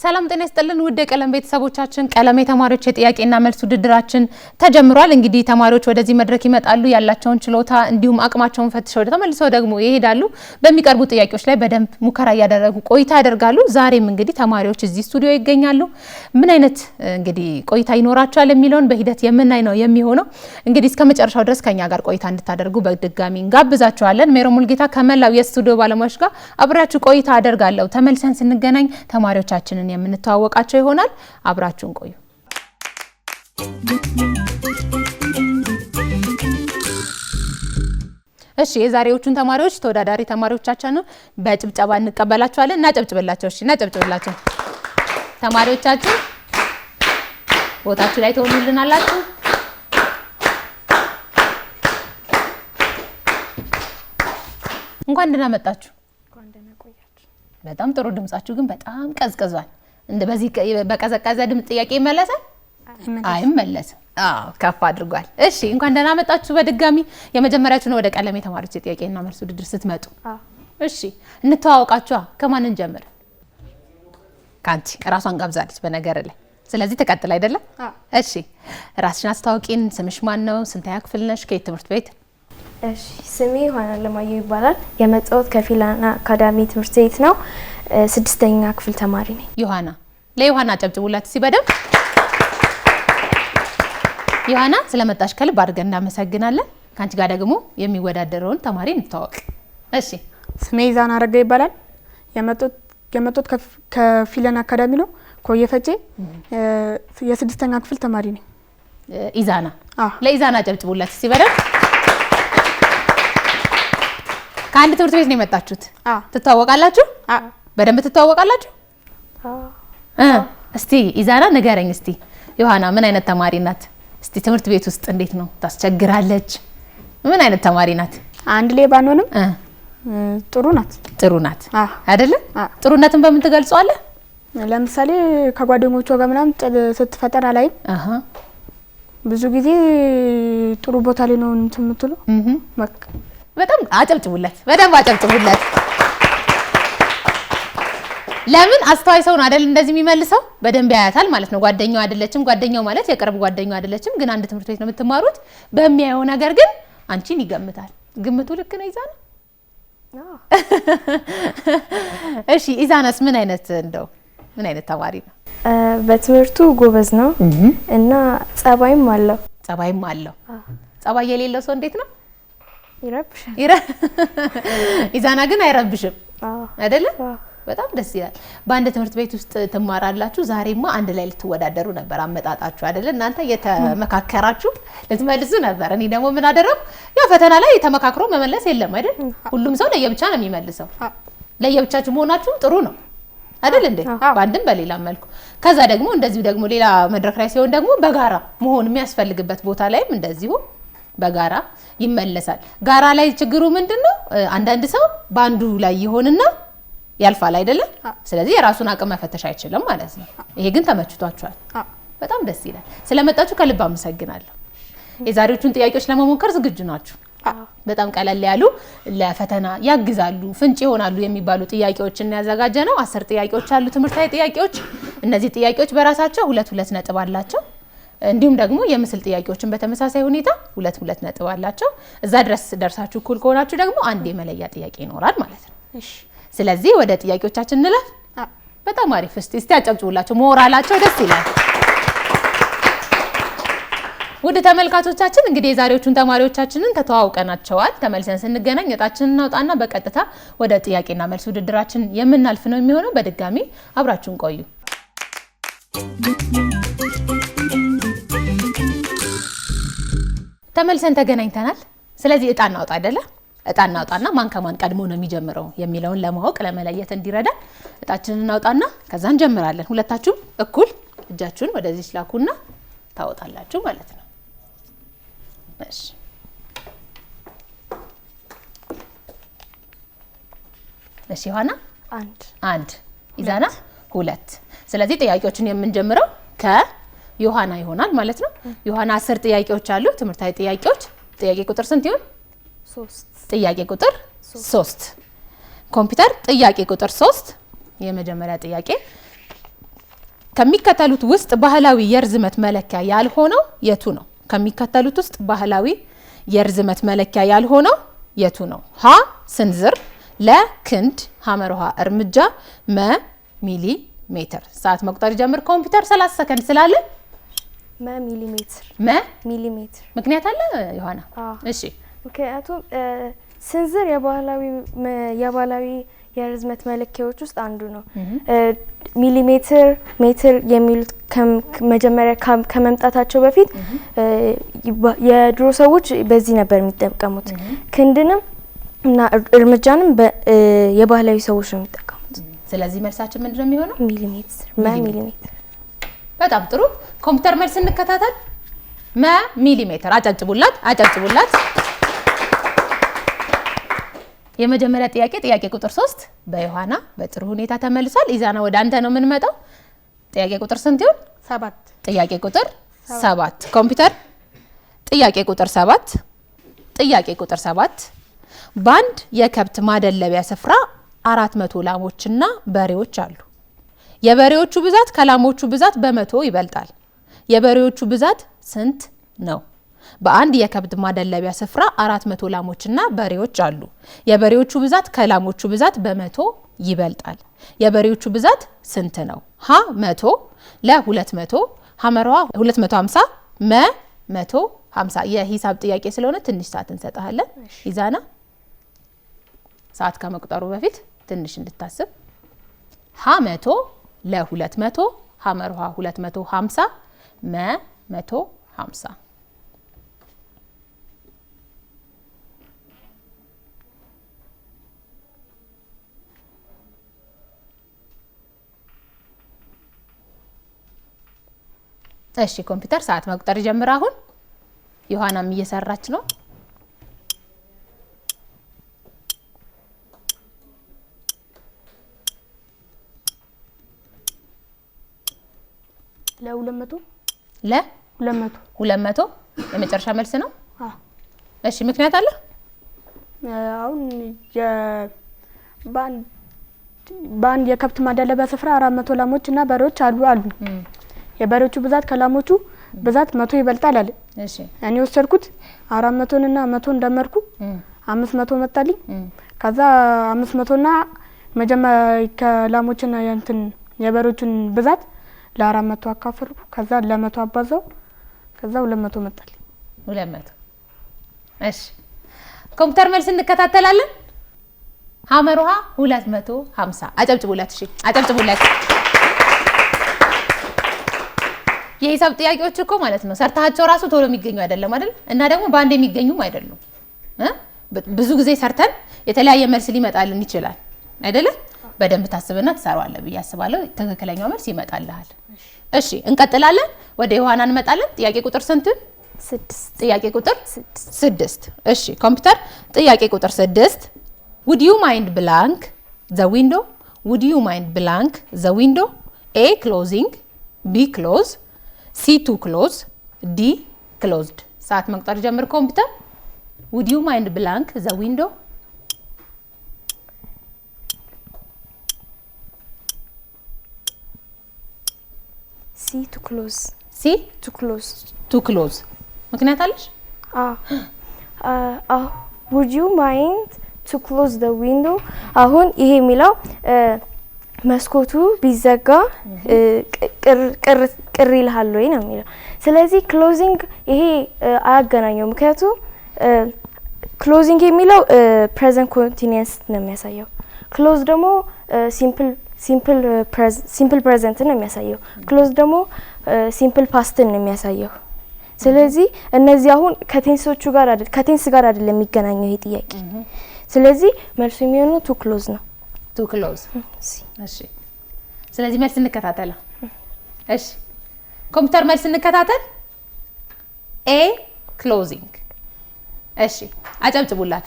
ሰላም ጤና ይስጥልን ውድ የቀለም ቤተሰቦቻችን ቀለም የተማሪዎች የጥያቄና መልስ ውድድራችን ተጀምሯል። እንግዲህ ተማሪዎች ወደዚህ መድረክ ይመጣሉ ያላቸውን ችሎታ እንዲሁም አቅማቸውን ፈትሸው ተመልሰው ደግሞ ይሄዳሉ። በሚቀርቡ ጥያቄዎች ላይ በደንብ ሙከራ ያደረጉ ቆይታ ያደርጋሉ። ዛሬም እንግዲህ ተማሪዎች እዚህ ስቱዲዮ ይገኛሉ። ምን አይነት እንግዲህ ቆይታ ይኖራቸዋል የሚለውን በሂደት የምናይ ነው የሚሆነው። እንግዲህ እስከ መጨረሻው ድረስ ከኛ ጋር ቆይታ እንድታደርጉ በድጋሚ እንጋብዛችኋለን። ሜሮን ሙልጌታ ከመላው የስቱዲዮ ባለሙያዎች ጋር አብራችሁ ቆይታ አደርጋለሁ። ተመልሰን ስንገናኝ ተማሪዎቻችንን የምንተዋወቃቸው ይሆናል። አብራችሁን ቆዩ። እሺ የዛሬዎቹን ተማሪዎች ተወዳዳሪ ተማሪዎቻችን በጭብጨባ እንቀበላቸዋለን። እናጨብጭብላቸው። እሺ እናጨብጭብላቸው። ተማሪዎቻችን ቦታችሁ ላይ ተወሉልናላችሁ። እንኳን ደህና መጣችሁ። እንኳን ደህና ቆያችሁ። በጣም ጥሩ። ድምጻችሁ ግን በጣም ቀዝቅዟል። እንደ በዚህ በቀዘቀዘ ድምጽ ጥያቄ ይመለሳል? አይመለስም። ከፍ አድርጓል። እሺ እንኳን ደህና መጣችሁ በድጋሚ። የመጀመሪያችሁ ነው ወደ ቀለም የተማሪዎች የጥያቄና መልስ ውድድር ስትመጡ። እሺ እንተዋወቃችሁ። ከማን እንጀምር? ካንቺ ራሷን ጋብዛለች በነገር ላይ። ስለዚህ ተቀጥል አይደለም? እሺ ራስሽን አስተዋውቂን። ስምሽ ማን ነው? ስንተኛ ክፍል ነሽ? ከየት ትምህርት ቤት? እሺ ስሜ ዮሐና ለማየሁ ይባላል። የመጣሁት ከፊላና አካዳሚ ትምህርት ቤት ነው። 6ኛ ክፍል ተማሪ ነኝ። ዮሐና ለዮሐና ጨብጭቡላት ሲበደም። ዮሐና ስለመጣሽ ከልብ አድርገን እናመሰግናለን። ካንቺ ጋር ደግሞ የሚወዳደረውን ተማሪ እንተዋወቅ። እሺ ስሜ ኢዛና አረጋ ይባላል። የመጣሁት ከፊላና አካዳሚ ነው። ኮየፈጬ የ6ኛ ክፍል ተማሪ ነኝ። ኢዛና ለኢዛና ጨብጭቡላት ሲበደም። ከአንድ ትምህርት ቤት ነው የመጣችሁት? ትተዋወቃላችሁ? በደንብ ትተዋወቃላችሁ? እስቲ ኢዛና ንገረኝ እስቲ ዮሐና ምን አይነት ተማሪ ናት? እስቲ ትምህርት ቤት ውስጥ እንዴት ነው? ታስቸግራለች? ምን አይነት ተማሪ ናት? አንድ ላይ ባንሆንም ጥሩ ናት። ጥሩ ናት አይደለ? ጥሩነትን በምን ትገልጸዋለህ? ለምሳሌ ከጓደኞቿ ጋር ምናምን ስትፈጠር አላይም። ብዙ ጊዜ ጥሩ ቦታ ላይ ነው የምትለው። በጣም አጨብጭቡለት። በደንብ አጨብጭቡለት። ለምን አስተዋይ ሰው ነው አይደል እንደዚህ የሚመልሰው? በደንብ ያያታል ማለት ነው። ጓደኛው አይደለችም። ጓደኛው ማለት የቅርብ ጓደኛው አይደለችም፣ ግን አንድ ትምህርት ቤት ነው የምትማሩት። በሚያየው ነገር ግን አንቺን ይገምታል። ግምቱ ልክ ነው ኢዛና? እሺ ኢዛናስ ምን አይነት ተማሪ ነው? በትምህርቱ ጎበዝ ነው እና ጸባይም አለው። ጸባይ የሌለው ሰው እንዴት ነው? ይረብሻል። ኢዛና ግን አይረብሽም አይደለ? በጣም ደስ ይላል። በአንድ ትምህርት ቤት ውስጥ ትማራላችሁ። ዛሬማ አንድ ላይ ልትወዳደሩ ነበር አመጣጣችሁ አይደለ? እናንተ የተመካከራችሁ ልትመልሱ ነበር። እኔ ደግሞ ምን አደረኩ? ያው ፈተና ላይ ተመካክሮ መመለስ የለም አይደል? ሁሉም ሰው ለየብቻ ነው የሚመልሰው። ለየብቻችሁ መሆናችሁ ጥሩ ነው አይደል እንዴ? በአንድም በሌላም መልኩ። ከዛ ደግሞ እንደዚሁ ደግሞ ሌላ መድረክ ላይ ሲሆን ደግሞ በጋራ መሆን የሚያስፈልግበት ቦታ ላይም እንደዚሁ በጋራ ይመለሳል። ጋራ ላይ ችግሩ ምንድነው? አንዳንድ ሰው ባንዱ ላይ ይሆንና ያልፋል አይደለም? ስለዚህ የራሱን አቅም መፈተሽ አይችልም ማለት ነው። ይሄ ግን ተመችቷችኋል። በጣም ደስ ይላል። ስለመጣችሁ ከልብ አመሰግናለሁ። የዛሬዎቹን ጥያቄዎች ለመሞከር ዝግጁ ናችሁ? በጣም ቀለል ያሉ ለፈተና ያግዛሉ፣ ፍንጭ ይሆናሉ የሚባሉ ጥያቄዎችን ያዘጋጀ ነው። 10 ጥያቄዎች አሉ፣ ትምህርታዊ ጥያቄዎች። እነዚህ ጥያቄዎች በራሳቸው 2 ነጥብ አላቸው። እንዲሁም ደግሞ የምስል ጥያቄዎችን በተመሳሳይ ሁኔታ 2 ነጥብ አላቸው። እዛ ድረስ ደርሳችሁ እኩል ከሆናችሁ ደግሞ አንድ የመለያ ጥያቄ ይኖራል ማለት ነው። እሺ ስለዚህ ወደ ጥያቄዎቻችን እንለፍ። በጣም አሪፍ። እስቲ አጨብጭቡላቸው፣ ሞራላቸው ደስ ይላል። ውድ ተመልካቾቻችን እንግዲህ የዛሬዎቹን ተማሪዎቻችንን ተተዋውቀናቸዋል። ተመልሰን ስንገናኝ እጣችንን እናውጣና በቀጥታ ወደ ጥያቄና መልስ ውድድራችን የምናልፍ ነው የሚሆነው። በድጋሚ አብራችሁን ቆዩ። ተመልሰን ተገናኝተናል። ስለዚህ እጣ እናውጣ አይደለ? እጣ እናውጣና ማን ከማን ቀድሞ ነው የሚጀምረው የሚለውን ለማወቅ ለመለየት እንዲረዳ እጣችንን እናውጣና ከዛ እንጀምራለን። ሁለታችሁም እኩል እጃችሁን ወደዚህ ላኩና ታወጣላችሁ ማለት ነው። እሺ እሺ ዮሐና አንድ ኢዛና 2። ስለዚህ ጥያቄዎችን የምንጀምረው ከዮሐና ይሆናል ማለት ነው። ዮሐና 10 ጥያቄዎች አሉ፣ ትምህርታዊ ጥያቄዎች። ጥያቄ ቁጥር ስንት ይሆን? 3። ጥያቄ ቁጥር 3 ኮምፒውተር ጥያቄ ቁጥር 3 የመጀመሪያ ጥያቄ ከሚከተሉት ውስጥ ባህላዊ የርዝመት መለኪያ ያልሆነው የቱ ነው? ከሚከተሉት ውስጥ ባህላዊ የርዝመት መለኪያ ያልሆነው የቱ ነው? ሀ ስንዝር፣ ለ ክንድ፣ ሐመርሃ እርምጃ፣ መ ሚሊ ሜትር። ሰዓት መቁጠር ጀምር ኮምፒውተር 30 ሰከንድ ስላለ ሚሊሜትር ምክንያት አለ ዮሐና? እሺ ምክንያቱም ስንዝር የባህላዊ የርዝመት መለኪያዎች ውስጥ አንዱ ነው። ሚሊሜትር፣ ሜትር የሚሉት መጀመሪያ ከመምጣታቸው በፊት የድሮ ሰዎች በዚህ ነበር የሚጠቀሙት። ክንድንም እና እርምጃንም የባህላዊ ሰዎች ነው የሚጠቀሙት። ስለዚህ መልሳችን ምንድነው የሚሆነው? ሚሊሜትር። በጣም ጥሩ። ኮምፒውተር መልስ እንከታተል። ሚሊሜትር። አጨብጭቡላት። የመጀመሪያ ጥያቄ ቁጥር 3 በዮሐና በጥሩ ሁኔታ ተመልሷል። ኢዛና ወደ አንተ ነው የምንመጣው። ጥያቄ ቁጥር ስንት ይሆን? 7 ጥያቄ ቁጥር 7 ኮምፒውተር ጥያቄ ቁጥር 7 በአንድ የከብት ማደለቢያ ስፍራ 400 ላሞችና በሬዎች አሉ። የበሬዎቹ ብዛት ከላሞቹ ብዛት በመቶ ይበልጣል። የበሬዎቹ ብዛት ስንት ነው? በአንድ የከብት ማደለቢያ ስፍራ 400 ላሞችና በሬዎች አሉ። የበሬዎቹ ብዛት ከላሞቹ ብዛት በመቶ ይበልጣል። የበሬዎቹ ብዛት ስንት ነው? ሀ 100፣ ለ 200፣ ሐመርሃ 250፣ መ 150። የሂሳብ ጥያቄ ስለሆነ ትንሽ ሰዓት እንሰጣለን። ኢዛና ሰዓት ከመቁጠሩ በፊት ትንሽ እንድታስብ። ሀ 100፣ ለ 200፣ ሐመርሃ 250፣ መ 150። እሺ ኮምፒውተር ሰዓት መቁጠር ጀምር። አሁን ዮሐናም እየሰራች ነው። ለ200 የመጨረሻ መልስ ነው? እሺ ምክንያት አለ? አሁን በአንድ የከብት ማደለቢያ ስፍራ 400 ላሞች እና በሬዎች አሉ። የበሬዎቹ ብዛት ከላሞቹ ብዛት 100 ይበልጣል አለ። እሺ እኔ ወሰድኩት 400 እና 100 እንደመርኩ 500 መጣልኝ። ከዛ 500 እና መጀመሪያ ከላሞችና የበሬዎቹን ብዛት ለ400 አካፈልኩ። ከዛ ለ100 አባዛው። ከዛ 200 መጣልኝ። 200። እሺ ኮምፒውተር መልስ እንከታተላለን። ሐመርሃ 250። አጨብጭቡላት። እሺ አጨብጭቡላት። የሂሳብ ጥያቄዎች እኮ ማለት ነው ሰርታቸው ራሱ ቶሎ የሚገኙ አይደለም አይደል? እና ደግሞ በአንድ የሚገኙም አይደሉም። ብዙ ጊዜ ሰርተን የተለያየ መልስ ሊመጣልን ይችላል አይደለ? በደንብ ታስብና ትሰራዋለህ ብዬ አስባለሁ። ትክክለኛው መልስ ይመጣልሃል። እሺ እንቀጥላለን። ወደ ዮሐና እንመጣለን። ጥያቄ ቁጥር ስንት? 6 ጥያቄ ቁጥር 6 እሺ ኮምፒውተር ጥያቄ ቁጥር 6 would you mind blank the window? would you mind blank the window? A closing, B close, C to close, D closed. ሰዓት መቁጠር ጀምር ኮምፒውተር። would you mind blank the window? C to close. C to close. to close ምክንያት አለሽ? would you mind to close the window? አሁን ይሄ የሚለው መስኮቱ ቢዘጋ ቅር ይልሃል ወይ ነው የሚለው። ስለዚህ ክሎዚንግ ይሄ አያገናኘው። ምክንያቱም ክሎዚንግ የሚለው ፕሬዘንት ኮንቲኒየንስ ነው የሚያሳየው። ክሎዝ ደግሞ ሲምፕል ፕሬዘንት ነው የሚያሳየው። ክሎዝ ደግሞ ሲምፕል ፓስትን ነው የሚያሳየው። ስለዚህ እነዚህ አሁን ከቴንስ ጋር አይደለም የሚገናኘው ይሄ ጥያቄ። ስለዚህ መልሱ የሚሆነው ቱ ክሎዝ ነው። ቱ ክሎዝ። እሺ ስለዚህ መልስ እንከታተላ። እሺ ኮምፒውተር መልስ እንከታተል። ኤ ክሎዚንግ። እሺ አጨብጭቡላት።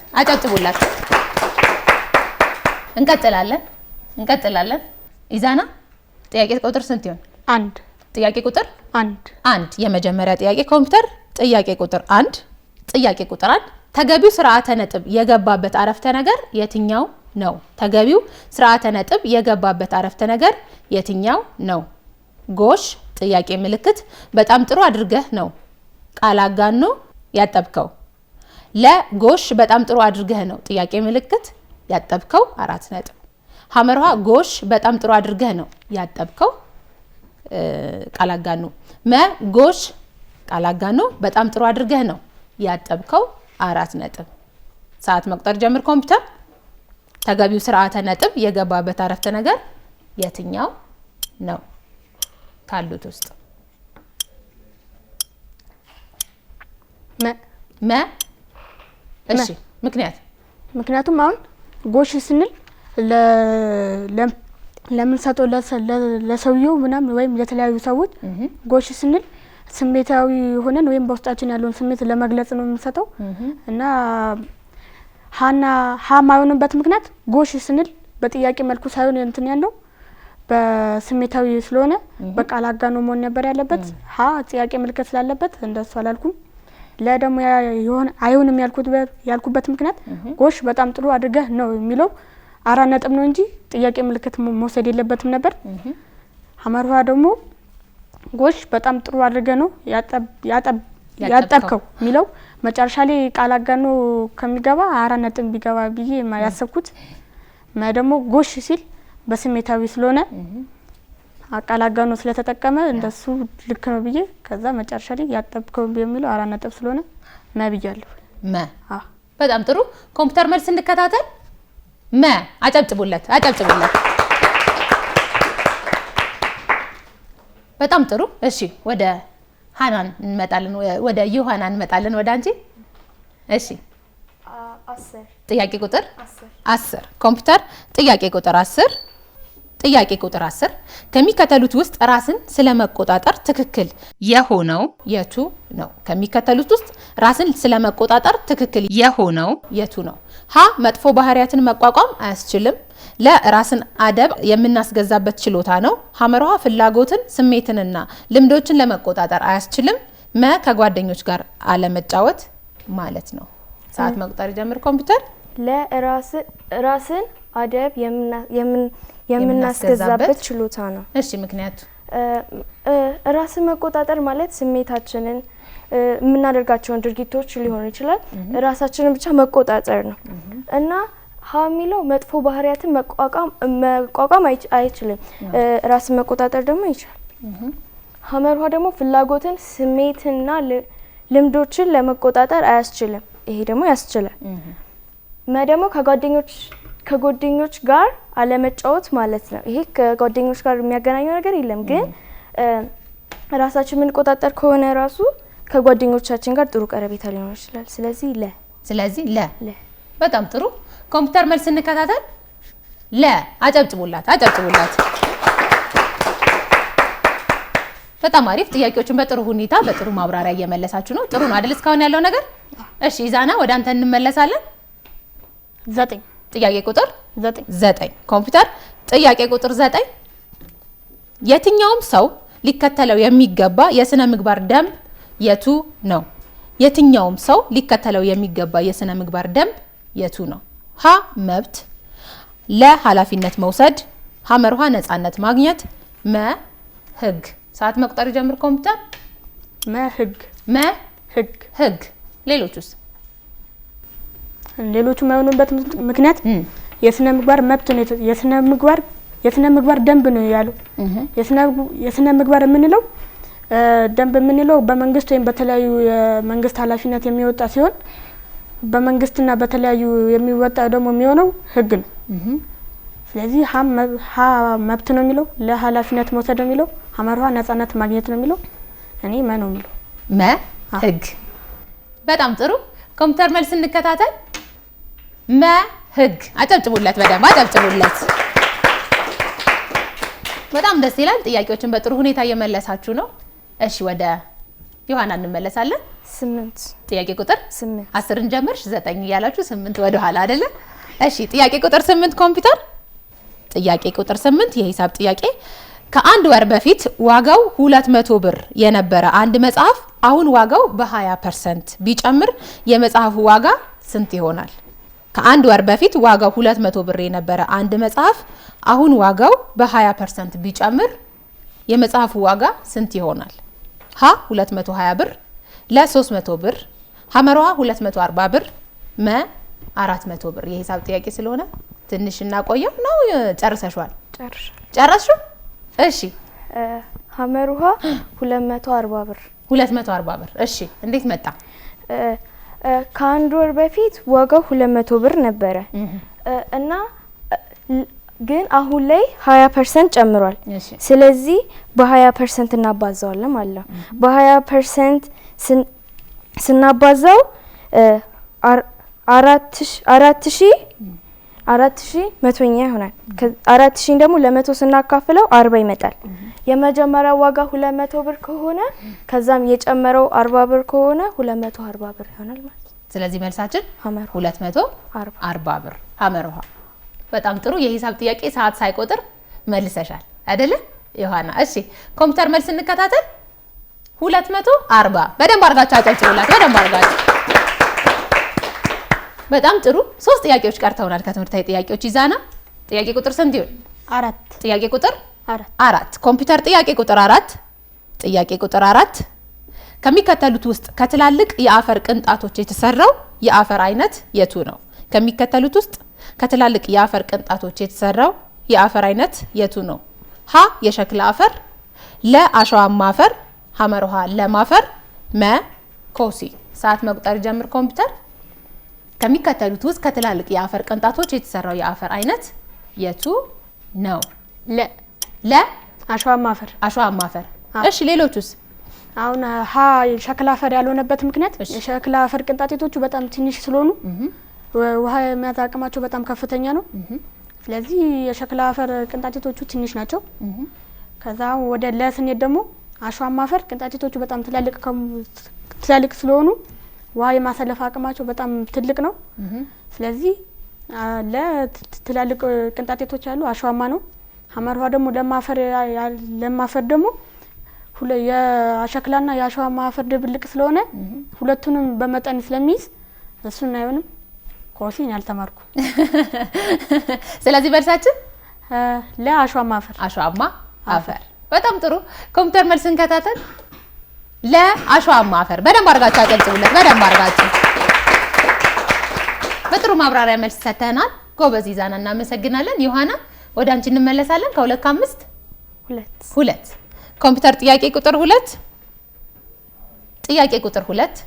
እንቀጥላለን። ኢዛና ጥያቄ ቁጥር ስንት ይሆን? 1 ጥያቄ ቁጥር 1 የመጀመሪያ ጥያቄ ኮምፒውተር ጥያቄ ቁጥር 1 ተገቢው ስርዓተ ነጥብ የገባበት አረፍተ ነገር የትኛው ነው። ተገቢው ስርዓተ ነጥብ የገባበት አረፍተ ነገር የትኛው ነው? ጎሽ ጥያቄ ምልክት በጣም ጥሩ አድርገህ ነው ቃል አጋኖ ያጠብከው። ለጎሽ በጣም ጥሩ አድርገህ ነው ጥያቄ ምልክት ያጠብከው 4 ነጥብ። ሐመርሃ ጎሽ በጣም ጥሩ አድርገህ ነው ያጠብከው ቃል አጋኖ። መ ጎሽ ቃል አጋኖ በጣም ጥሩ አድርገህ ነው ያጠብከው 4 ነጥብ። ሰዓት መቁጠር ጀምር ኮምፒውተር። ተገቢው ስርዓተ ነጥብ የገባበት አረፍተ ነገር የትኛው ነው ካሉት ውስጥ? መ እሺ ምክንያቱም አሁን ጎሽ ስንል ለምንሰጠው ለሰውየው ምናምን ወይም ለተለያዩ ሰዎች ጎሽ ስንል ስሜታዊ ሆነን ወይም በውስጣችን ያለውን ስሜት ለመግለጽ ነው የምንሰጠው እና ሀ ማይሆንበት ምክንያት ጎሽ ስንል በጥያቄ መልኩ ሳይሆን እንትን ያለው በስሜታዊ ስለሆነ በቃል አጋኖ መሆን ነበር ያለበት። ሀ ጥያቄ ምልክት ስላለበት እንደሱ አላልኩም። ለደሞ አይሆንም ያልኩበት ምክንያት ጎሽ በጣም ጥሩ አድርገህ ነው የሚለው 4 ነጥብ ነው እንጂ ጥያቄ ምልክት መውሰድ የለበትም ነበር። ሐመርሃ ደግሞ ጎሽ በጣም ጥሩ አድርገህ ነው ያጠብከው የሚለው መጨረሻ ላይ ቃል አጋኖ ከሚገባ 4 ነጥብ ቢገባ ብዬ ያሰብኩት። ደግሞ ጎሽ ሲል በስሜታዊ ስለሆነ ቃል አጋኖ ስለተጠቀመ እንደሱ ልክ ነው ብዬ ከዛ መጨረሻ ላይ ያጠብከው የሚለው 4 ነጥብ ስለሆነ ብያለሁ። በጣም ጥሩ ኮምፒውተር መልስ እንከታተል። አጨብጭቡለት። በጣም ጥሩ። እሺ ወደ ሃናን እንመጣለን፣ ወደ ዮሐና እንመጣለን፣ ወደ አንቺ። እሺ 10 ጥያቄ ቁጥር 10 ኮምፒውተር ጥያቄ ቁጥር 10 ጥያቄ ቁጥር 10 ከሚከተሉት ውስጥ ራስን ስለመቆጣጠር ትክክል የሆነው የቱ ነው? ከሚከተሉት ውስጥ ራስን ስለመቆጣጠር ትክክል የሆነው የቱ ነው? ሀ መጥፎ ባህሪያትን መቋቋም አያስችልም። ለራስን አደብ የምናስገዛበት ችሎታ ነው። ሐመርሃ ፍላጎትን ስሜትንና ልምዶችን ለመቆጣጠር አያስችልም። መ ከጓደኞች ጋር አለመጫወት ማለት ነው። ሰዓት መቁጠር ጀምር ኮምፒውተር። ለራስን አደብ የምናስገዛበት ችሎታ ነው። እሺ ምክንያቱ ራስን መቆጣጠር ማለት ስሜታችንን የምናደርጋቸውን ድርጊቶች ሊሆን ይችላል ራሳችንን ብቻ መቆጣጠር ነው እና ሀ የሚለው መጥፎ ባህሪያትን መቋቋም አይችልም። ራስን መቆጣጠር ደግሞ ይችላል። ሐመርሃ ደግሞ ፍላጎትን ስሜትና ልምዶችን ለመቆጣጠር አያስችልም። ይሄ ደግሞ ያስችላል። መ ደግሞ ከጓደኞች ጋር አለመጫወት ማለት ነው። ይሄ ከጓደኞች ጋር የሚያገናኘው ነገር የለም፣ ግን ራሳችን የምንቆጣጠር ከሆነ ራሱ ከጓደኞቻችን ጋር ጥሩ ቀረቤታ ሊኖር ይችላል። ስለዚህ ለ በጣም ጥሩ ኮምፒውተር መልስ እንከታተል። አጨብጭቡላት። በጣም አሪፍ ጥያቄዎችን በጥሩ ሁኔታ በጥሩ ማብራሪያ እየመለሳችሁ ነው። ጥሩ ነው አይደል እስካሁን ያለው ነገር? እሺ ኢዛና ወደ አንተ እንመለሳለን። 9 ጥያቄ ቁጥር 9 ኮምፒውተር ጥያቄ ቁጥር 9 የትኛውም ሰው ሊከተለው የሚገባ የስነ ምግባር ደንብ የቱ ነው? የትኛውም ሰው ሊከተለው የሚገባ የስነ ምግባር ደንብ የቱ ነው? ሀ መብት፣ ለ ኃላፊነት መውሰድ፣ ሐመርሃ ነፃነት ማግኘት፣ መ ህግ። ሰዓት መቁጠር ጀምር ኮምፒውተር። ህግ። ሌሎቹስ? ሌሎቹ የማይሆኑበት ምክንያት የስነ ምግባር መብት ነው። የስነ ምግባር ደንብ ነው ያለው። የስነ ምግባር የምንለው ደንብ የምንለው በመንግስት ወይም በተለያዩ የመንግስት ኃላፊነት የሚወጣ ሲሆን በመንግስትና በተለያዩ የሚወጣ ደግሞ የሚሆነው ህግ ነው። ስለዚህ ሀ መብት ነው የሚለው፣ ለኃላፊነት መውሰድ ነው የሚለው፣ ሐመርሃ ነፃነት ማግኘት ነው የሚለው። እኔ መ ነው የሚለው። ህግ። በጣም ጥሩ ኮምፒውተር መልስ እንከታተል። ህግ። አጨብጭቡለት፣ በደንብ አጨብጭቡለት። በጣም ደስ ይላል። ጥያቄዎችን በጥሩ ሁኔታ እየመለሳችሁ ነው። እሺ ወደ ዮሐና እንመለሳለን። 8 ጥያቄ ቁጥር 8 10ን ጀመርሽ 9 እያላችሁ 8 ወደ ኋላ አይደለ? እሺ ጥያቄ ቁጥር 8 ኮምፒውተር ጥያቄ ቁጥር 8 የሂሳብ ጥያቄ። ከአንድ ወር በፊት ዋጋው 200 ብር የነበረ አንድ መጽሐፍ አሁን ዋጋው በ20% ቢጨምር የመጽሐፉ ዋጋ ስንት ይሆናል? ከአንድ ወር በፊት ዋጋው 200 ብር የነበረ አንድ መጽሐፍ አሁን ዋጋው በ20% ቢጨምር የመጽሐፉ ዋጋ ስንት ይሆናል? ሀ 220 ብር፣ ለ 300 ብር፣ ሐመሯ 240 ብር፣ መ 400 ብር። የሂሳብ ጥያቄ ስለሆነ ትንሽ እናቆየው ነው። ጨርሰሻል? ጨረስሽው? እሺ ሐመሩሃ 240 ብር 240 ብር። እሺ እንዴት መጣ? ከአንድ ወር በፊት ዋጋው 200 ብር ነበረ እና ግን አሁን ላይ 20% ጨምሯል። ስለዚህ በ20% እናባዛዋለን ማለት ነው። በ20% ስናባዛው 4000 መቶኛ ይሆናል። 4000 ደግሞ ለ100 ስናካፍለው 40 ይመጣል። የመጀመሪያው ዋጋ 200 ብር ከሆነ ከዛም የጨመረው 40 ብር ከሆነ 240 ብር ይሆናል ማለት ነው። ስለዚህ መልሳችን 240 ብር ሐመር ውሃ። በጣም ጥሩ የሂሳብ ጥያቄ ሰዓት ሳይቆጥር መልሰሻል አይደለ ዮሐና? እሺ ኮምፒውተር መልስ እንከታተል። 240 በደንብ አድርጋችሁ አጨብጭቡላት። በደንብ አድርጋችሁ። በጣም ጥሩ 3 ጥያቄዎች ቀርተውናል ከትምህርታዊ ጥያቄዎች ይዛና። ጥያቄ ቁጥር ስንት ይሆን? 4 ጥያቄ ቁጥር 4 ኮምፒውተር ጥያቄ ቁጥር 4 ጥያቄ ቁጥር 4 ከሚከተሉት ውስጥ ከትላልቅ የአፈር ቅንጣቶች የተሰራው የአፈር አይነት የቱ ነው? ከሚከተሉት ውስጥ ከትላልቅ የአፈር ቅንጣቶች የተሰራው የአፈር አይነት የቱ ነው? ሀ የሸክላ አፈር፣ ለ አሸዋማ አፈር፣ ሐመር ውሃ ለም አፈር፣ መ ኮሲ። ሰዓት መቁጠር ጀምር ኮምፒውተር። ከሚከተሉት ውስጥ ከትላልቅ የአፈር ቅንጣቶች የተሰራው የአፈር አይነት የቱ ነው? ለ አሸዋማ አፈር። አሸዋማ አፈር። እሺ ሌሎቹስ? አሁን ሀ የሸክላ አፈር ያልሆነበት ምክንያት የሸክላ አፈር ቅንጣቶቹ በጣም ትንሽ ስለሆኑ ውሃ የመያዝ አቅማቸው በጣም ከፍተኛ ነው። ስለዚህ የሸክላ አፈር ቅንጣቶቹ ትንሽ ናቸው። ከዛ ወደ ለ ስንሄድ ደግሞ አሸዋማ አፈር ቅንጣቶቹ በጣም ትላልቅ ስለሆኑ ውሃ የማሳለፍ አቅማቸው በጣም ትልቅ ነው። ስለዚህ ለትላልቅ ቅንጣቶች ያሉ አሸዋማ ነው። ሐመር ውሃ ደግሞ ለማፈር ደግሞ የሸክላና የአሸዋማ አፈር ድብልቅ ስለሆነ ሁለቱንም በመጠን ስለሚይዝ እሱን አይሆንም። ኮሲን ያልተማርኩ። ስለዚህ መልሳችን ለአሸዋማ አፈር። አሸዋማ አፈር። በጣም ጥሩ ኮምፒውተር መልስ እንከታተል። ለአሸዋማ አፈር። በደንብ አድርጋችሁ አጨብጭቡለት። በደንብ አድርጋችሁ። በጥሩ ማብራሪያ መልስ ሰጥተናል። ጎበዝ ይዛና እናመሰግናለን። ዮሐና ወደ አንቺ እንመለሳለን። ከ2 ከ5 2 ኮምፒውተር ጥያቄ ቁጥር 2 ጥያቄ ቁጥር 2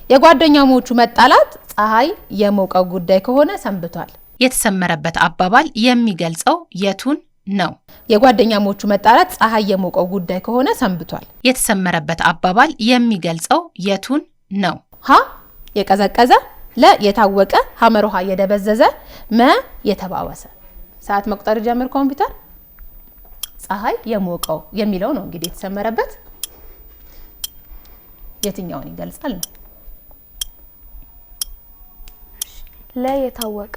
የጓደኛሞቹ መጣላት ፀሐይ የሞቀው ጉዳይ ከሆነ ሰንብቷል። የተሰመረበት አባባል የሚገልጸው የቱን ነው? የጓደኛሞቹ መጣላት ፀሐይ የሞቀው ጉዳይ ከሆነ ሰንብቷል። የተሰመረበት አባባል የሚገልጸው የቱን ነው? ሀ የቀዘቀዘ፣ ለ የታወቀ፣ ሐመር ውሃ የደበዘዘ፣ መ የተባባሰ። ሰዓት መቁጠር ጀምር ኮምፒውተር። ፀሐይ የሞቀው የሚለው ነው እንግዲህ የተሰመረበት። የትኛውን ይገልጻል ነው? ለ የታወቀ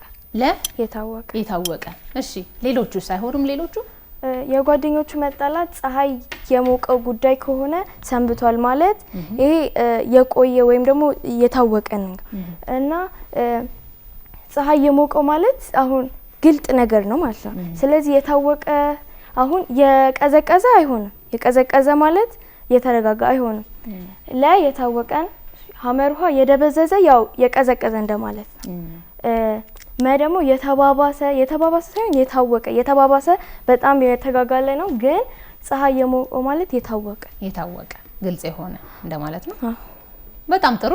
የታወቀ። እሺ ሌሎቹ ሳይሆኑም ሌሎቹ የጓደኞቹ መጣላት ፀሐይ የሞቀው ጉዳይ ከሆነ ሰንብቷል ማለት ይሄ የቆየ ወይም ደግሞ የታወቀ ነው እና ፀሐይ የሞቀው ማለት አሁን ግልጥ ነገር ነው ማለት ነው። ስለዚህ የታወቀ አሁን የቀዘቀዘ አይሆንም። የቀዘቀዘ ማለት የተረጋጋ አይሆንም። ለ የታወቀን ሐመር ውሃ የደበዘዘ ያው የቀዘቀዘ እንደማለት ነው። መ ደግሞ የተባባሰ ሳይሆን የተባባሰ በጣም የተጋጋለ ነው። ግን ፀሐይ የሞቀው ማለት የታወቀ ግልጽ የሆነ እንደማለት ነው። በጣም ጥሩ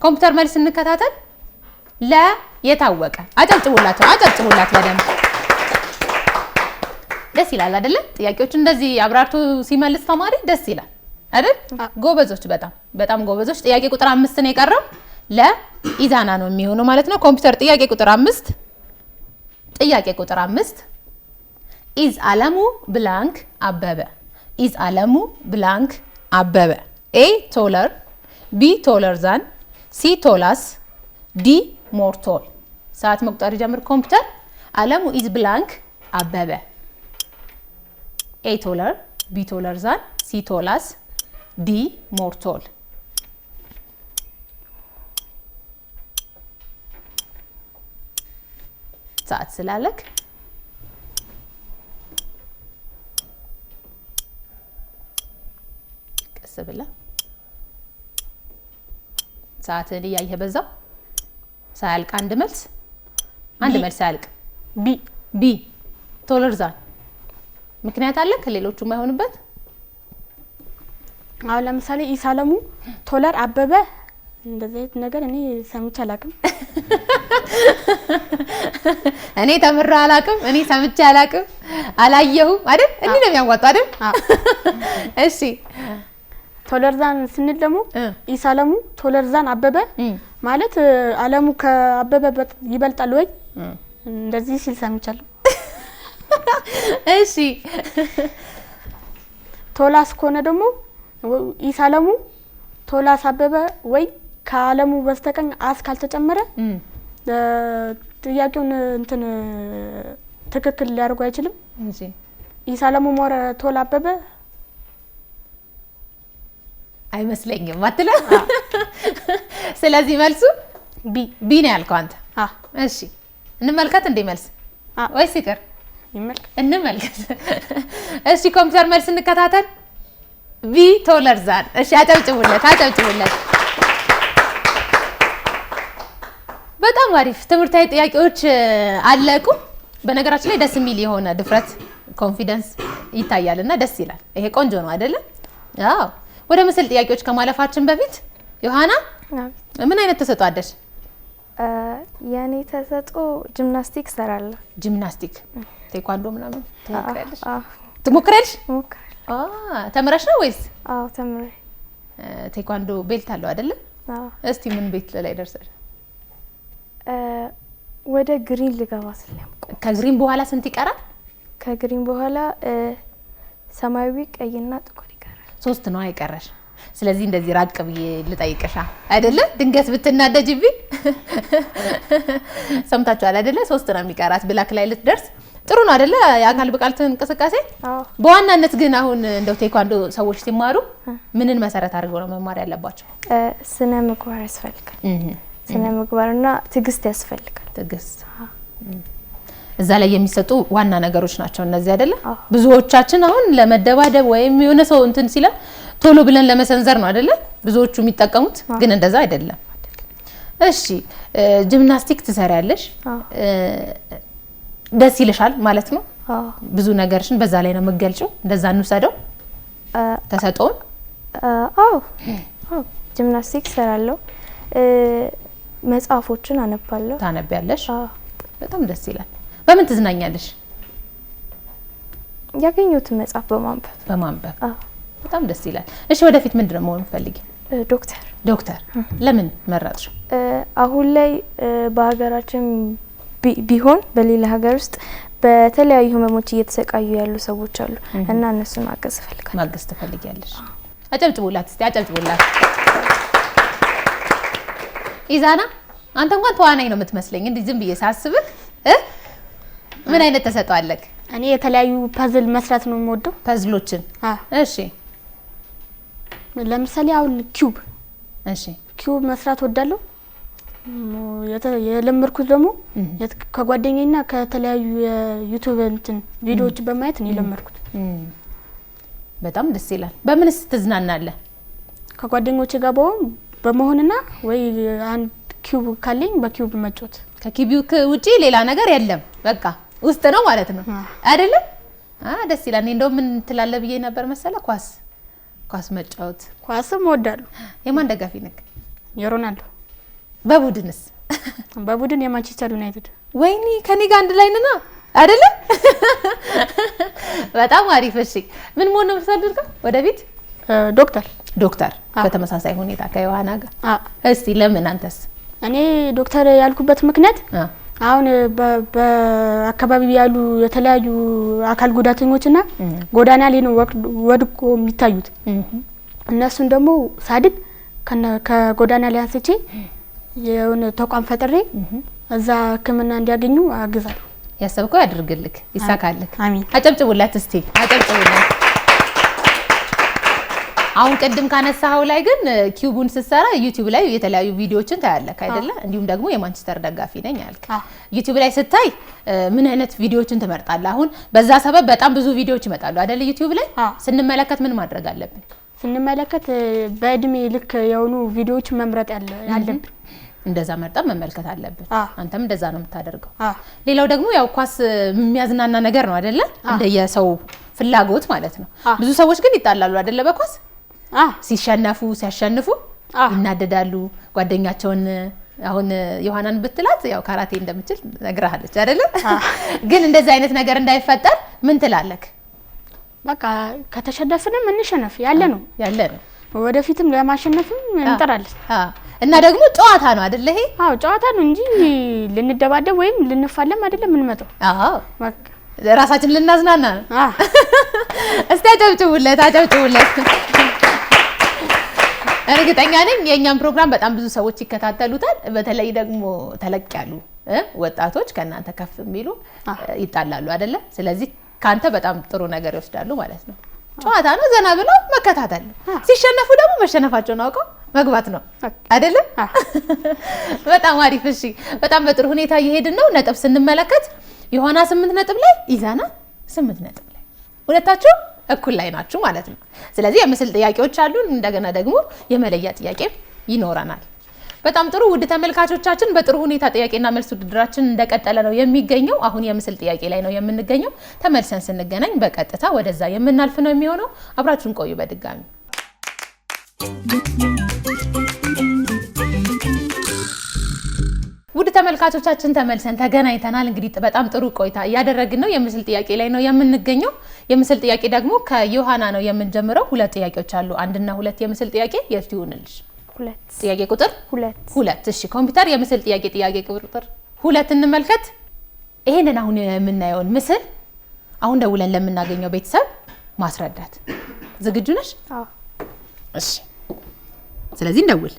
ኮምፒውተር መልስ እንከታተል። ለ የታወቀ። አጨብጭቡላት በደንብ። ደስ ይላል አይደለ? ጥያቄዎች እንደዚህ አብራርቶ ሲመልስ ተማሪ ደስ ይላል አይደል? ጎበዞች፣ በጣም ጎበዞች። ጥያቄ ቁጥር 5 ነው የቀረው። ለኢዛና ነው የሚሆነው ማለት ነው። ኮምፒውተር ጥያቄ ቁጥር 5 ኢዝ አለሙ ብላንክ አበበ። ኢዝ አለሙ ብላንክ አበበ። ኤ ቶለር፣ ቢ ቶለር ዛን፣ ሲ ቶላስ፣ ዲ ሞር ቶል። ሰዓት መቁጠር ጀምር ኮምፒውተር። አለሙ ኢዝ ብላንክ አበበ። ኤ ቶለር፣ ቢ ቶለር ዛን፣ ሲ ቶላስ፣ ዲ ሞር ቶል። ሰዓት ስላለክ ቀስ ብለህ ሰዓትን እያየህ በዛው ሳያልቅ አንድ መልስ ሳያልቅ ቢ ቶለርዛን ምክንያት አለ ከሌሎቹ የማይሆንበት አሁን ለምሳሌ ኢሳለሙ ቶለር አበበ እንደዚህ አይነት ነገር እኔ ሰምቼ አላውቅም። እኔ ተምሬ አላውቅም፣ እኔ ሰምቼ አላውቅም፣ አላየሁም አይደል? እኔ ነው የሚያዋጣው አይደል? እሺ ቶለርዛን ስንል ደግሞ ኢሳለሙ ቶለርዛን አበበ ማለት አለሙ ከአበበ ይበልጣል ወይ እንደዚህ ሲል ሰምቻለሁ። እሺ ቶላስ ከሆነ ደግሞ ኢሳለሙ ቶላስ አበበ ወይ ከአለሙ በስተቀኝ አስ ካልተጨመረ ጥያቄውን እንትን ትክክል ሊያደርጉ አይችልም። እሺ ኢሳለሙ ሞረ ቶላ አበበ አይመስለኝም አትለ። ስለዚህ መልሱ ቢ ነው ያልከው አንተ። እሺ እንመልከት እንደ መልስ ወይስ ይቅር? እንመልከት። እሺ ኮምፒውተር መልስ እንከታተል። ቢ ቶለርዛን። እሺ አጨብጭቡለት። በጣም አሪፍ ትምህርታዊ ጥያቄዎች አለቁ። በነገራችን ላይ ደስ የሚል የሆነ ድፍረት ኮንፊደንስ ይታያልና ደስ ይላል። ይሄ ቆንጆ ነው አይደለ? አዎ። ወደ ምስል ጥያቄዎች ከማለፋችን በፊት ዮሐና ምን አይነት ተሰጥኦ አለሽ? የኔ ተሰጥኦ ጂምናስቲክ ሰራለሁ። ጂምናስቲክ ቴኳንዶ ምናምን ትሞክሪያለሽ? ተምረሽ ነው ወይስ? አዎ ተምሬ። ቴኳንዶ ቤልት አለው አይደለ? እስቲ ምን ቤት ላይ ደርሰሽ? ወደ ግሪን ልገባ ስለምቆ። ከግሪን በኋላ ስንት ይቀራል? ከግሪን በኋላ ሰማያዊ፣ ቀይና ጥቁር ይቀራል። 3 ነው አይቀርሽ። ስለዚህ እንደዚህ ራቅ ብዬ ልጠይቅሻ አይደለ? ድንገት ብትናደጅብኝ ሰምታችኋል አይደለ? 3 ነው የሚቀራት ብላክ ላይ ልትደርስ። ጥሩ ነው አይደለ? የአካል ብቃት እንቅስቃሴ። በዋናነት ግን አሁን እንደው ቴኳንዶ ሰዎች ሲማሩ ምንን መሰረት አድርገው ነው መማር ያለባቸው? ስነ ምግባር ያስፈልጋል። ስነ ምግባርና ትዕግስት ያስፈልጋል። ትዕግስት እዛ ላይ የሚሰጡ ዋና ነገሮች ናቸው እነዚህ አይደለ? ብዙዎቻችን አሁን ለመደባደብ ወይም የሆነ ሰው እንትን ሲለ ቶሎ ብለን ለመሰንዘር ነው አይደለ? ብዙዎቹ የሚጠቀሙት ግን እንደዛ አይደለም። እሺ ጂምናስቲክ ትሰሪያለሽ፣ ደስ ይልሻል ማለት ነው? ብዙ ነገርሽን በዛ ላይ ነው የምትገልጪው። እንደዛ እንውሰደው ተሰጥኦን። አዎ ጂምናስቲክ ሰራለሁ። መጽሐፎችን አነባለሁ። ታነቢያለሽ? በጣም ደስ ይላል። በምን ትዝናኛለሽ? ያገኘሁትን መጽሐፍ በማንበብ። በጣም ደስ ይላል። እሺ ወደፊት ምንድነው መሆን ፈልጊ? ዶክተር። ለምን መረጥሽው? አሁን ላይ በሀገራችን ቢሆን በሌላ ሀገር ውስጥ በተለያዩ ህመሞች እየተሰቃዩ ያሉ ሰዎች አሉ እና እነሱን ማገዝ እፈልጋለሁ። ማገዝ ትፈልጊያለሽ? አጨብጭቡላት እስቲ አጨብጭቡላት። ኢዛና አንተ እንኳን ተዋናይ ነው የምትመስለኝ እንዴ ዝም ብዬ ሳስብክ። ምን አይነት ተሰጥኦ አለክ? እኔ የተለያዩ ፐዝል መስራት ነው የምወደው። ፐዝሎችን? እሺ ለምሳሌ አሁን ኪዩብ። እሺ ኪዩብ መስራት ወዳለሁ። የለመርኩት ደግሞ ከጓደኛዬና ከተለያዩ የዩቲዩብ እንትን ቪዲዮዎች በማየት ነው የለመርኩት። በጣም ደስ ይላል። በምንስ ትዝናናለህ? ከጓደኞቼ ጋር በመሆንና ወይ አንድ ኪዩብ ካለኝ በኪዩብ መጫወት። ከኪዩብ ውጪ ሌላ ነገር የለም። በቃ ውስጥ ነው ማለት ነው አይደለ? ደስ ይላል። እኔ እንደው ምን ትላለህ ብዬ ነበር መሰለ ኳስ መጫወት። ኳስም እወዳለሁ። የማን ደጋፊ ነህ? የሮናልዶ። በቡድንስ? በቡድን የማንቸስተር ዩናይትድ። ወይኔ ከኔ ጋር አንድ ላይ ነና አይደለ? በጣም አሪፍ። እሺ ምን መሆን ነው የምትፈልገው ወደፊት? ዶክተር። በተመሳሳይ ሁኔታ ከዮሐና ጋር። እስቲ ለምን አንተስ? እኔ ዶክተር ያልኩበት ምክንያት አሁን በአካባቢ ያሉ የተለያዩ አካል ጉዳተኞችና ጎዳና ላይ ነው ወድቆ የሚታዩት። እነሱን ደግሞ ሳድግ ከጎዳና ላይ አንስቼ የሆነ ተቋም ፈጥሬ እዛ ሕክምና እንዲያገኙ አግዛለሁ። ያሰብከው ያድርግልክ፣ ይሳካልክ። አሜን። አጨብጭቡላት እስቲ አጨብጭቡላት። አሁን ቅድም ካነሳኸው ላይ ግን ኪዩቡን ስትሰራ ዩቲዩብ ላይ የተለያዩ ቪዲዮዎችን ታያለህ አይደለ? እንዲሁም ደግሞ የማንቸስተር ደጋፊ ነኝ አልክ። ዩቲዩብ ላይ ስታይ ምን አይነት ቪዲዮዎችን ትመርጣለህ? አሁን በዛ ሰበብ በጣም ብዙ ቪዲዮዎች ይመጣሉ አይደለ? ዩቲዩብ ላይ ስንመለከት ምን ማድረግ አለብን? ስንመለከት በእድሜ ልክ የሆኑ ቪዲዮዎች መምረጥ ያለብን እንደዛ መርጠን መመልከት አለብን። አንተም እንደዛ ነው የምታደርገው። ሌላው ደግሞ ያው ኳስ የሚያዝናና ነገር ነው አይደለ? እንደየሰው ፍላጎት ማለት ነው። ብዙ ሰዎች ግን ይጣላሉ አይደለ? በኳስ ሲያሸንፉ ይናደዳሉ። ጓደኛቸውን አሁን ዮሐናን ብትላት ያው ካራቴ እንደምትችል ነግራለች አይደለ? ግን እንደዛ አይነት ነገር እንዳይፈጠር ምን ትላለክ? በቃ ከተሸነፍንም እንሸነፍ ያለ ነው ወደፊትም ለማሸነፍም እንጥራለን። እና ደግሞ ጨዋታ ነው አይደለ? ይሄ ጨዋታ ነው እንጂ ልንደባደብ ወይም ልንፋለም አይደለም የምንመጣው። በቃ ራሳችን ልናዝናና ነው። እስቲ አጨብጭቡለት። እርግጠኛ ነኝ የኛም ፕሮግራም በጣም ብዙ ሰዎች ይከታተሉታል። በተለይ ደግሞ ተለቅ ያሉ ወጣቶች ከናንተ ከፍ የሚሉ ይጣላሉ አይደለ? ስለዚህ ካንተ በጣም ጥሩ ነገር ይወስዳሉ ማለት ነው። ጨዋታ ነው፣ ዘና ብለው መከታተል ነው። ሲሸነፉ ደግሞ መሸነፋቸውን አውቀው መግባት ነው አይደለ? በጣም አሪፍ። እሺ፣ በጣም በጥሩ ሁኔታ እየሄድን ነው። ነጥብ ስንመለከት ዮሐና 8 ነጥብ ላይ፣ ኢዛና 8 ነጥብ ላይ፣ ሁለታችሁ እኩል ላይ ናችሁ ማለት ነው። ስለዚህ የምስል ጥያቄዎች አሉን፣ እንደገና ደግሞ የመለያ ጥያቄ ይኖረናል። በጣም ጥሩ ውድ ተመልካቾቻችን፣ በጥሩ ሁኔታ ጥያቄና መልስ ውድድራችን እንደቀጠለ ነው የሚገኘው። አሁን የምስል ጥያቄ ላይ ነው የምንገኘው። ተመልሰን ስንገናኝ በቀጥታ ወደዛ የምናልፍ ነው የሚሆነው። አብራችሁን ቆዩ። በድጋሚ ውድ ተመልካቾቻችን ተመልሰን ተገናኝተናል። እንግዲህ በጣም ጥሩ ቆይታ እያደረግን ነው። የምስል ጥያቄ ላይ ነው የምንገኘው። የምስል ጥያቄ ደግሞ ከዮሐና ነው የምንጀምረው። ሁለት ጥያቄዎች አሉ፣ አንድና ሁለት የምስል ጥያቄ። የት ይሁንልሽ? ጥያቄ ቁጥር 2። እሺ ኮምፒውተር የምስል ጥያቄ ቁጥር 2 እንመልከት። ይሄንን አሁን የምናየውን ምስል አሁን ደውለን ለምናገኘው ቤተሰብ ማስረዳት ዝግጁ ነሽ? እሺ ስለዚህ እንደውል።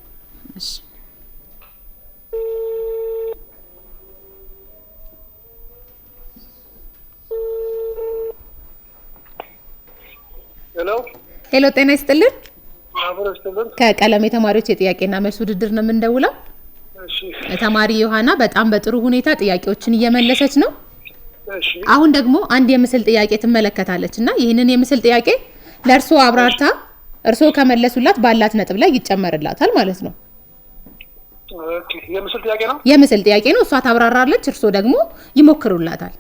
እሺ ሄሎ ጤና ይስጥልን። ከቀለም የተማሪዎች የጥያቄና መልስ ውድድር ነው የምንደውለው። ተማሪ ዮሐና በጣም በጥሩ ሁኔታ ጥያቄዎችን እየመለሰች ነው። አሁን ደግሞ አንድ የምስል ጥያቄ ትመለከታለች እና ይህንን የምስል ጥያቄ ለእርሶ አብራርታ እርሶ ከመለሱላት ባላት ነጥብ ላይ ይጨመርላታል ማለት ነው። የምስል ጥያቄ ነው። እሷ ታብራራለች፣ እርሶ ደግሞ ይሞክሩላታል።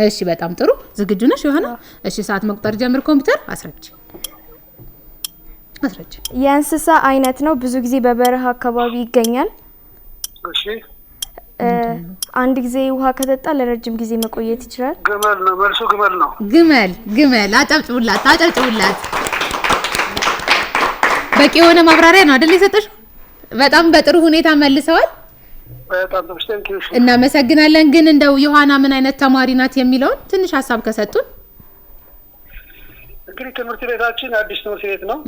እሺ በጣም ጥሩ። ዝግጁ ነሽ ዮሐና? እሺ ሰዓት መቁጠር ጀምር። ኮምፒውተር አስረጅ። የእንስሳ አይነት ነው። ብዙ ጊዜ በበረሃ አካባቢ ይገኛል። እሺ አንድ ጊዜ ውሃ ከጠጣ ለረጅም ጊዜ መቆየት ይችላል። ግመል ነው መልሱ። ግመል ነው። ግመል። አጨብጭቡላት። በቂ የሆነ ማብራሪያ ነው አይደል የሰጠሽ? በጣም በጥሩ ሁኔታ መልሰዋል። በጣም ተመስገን። እናመሰግናለን። ግን እንደው ዮሐና ምን አይነት ተማሪ ናት የሚለውን ትንሽ ሀሳብ ከሰጡን። እንግዲህ ትምህርት ቤታችን አዲስ ትምህርት ቤት ነው።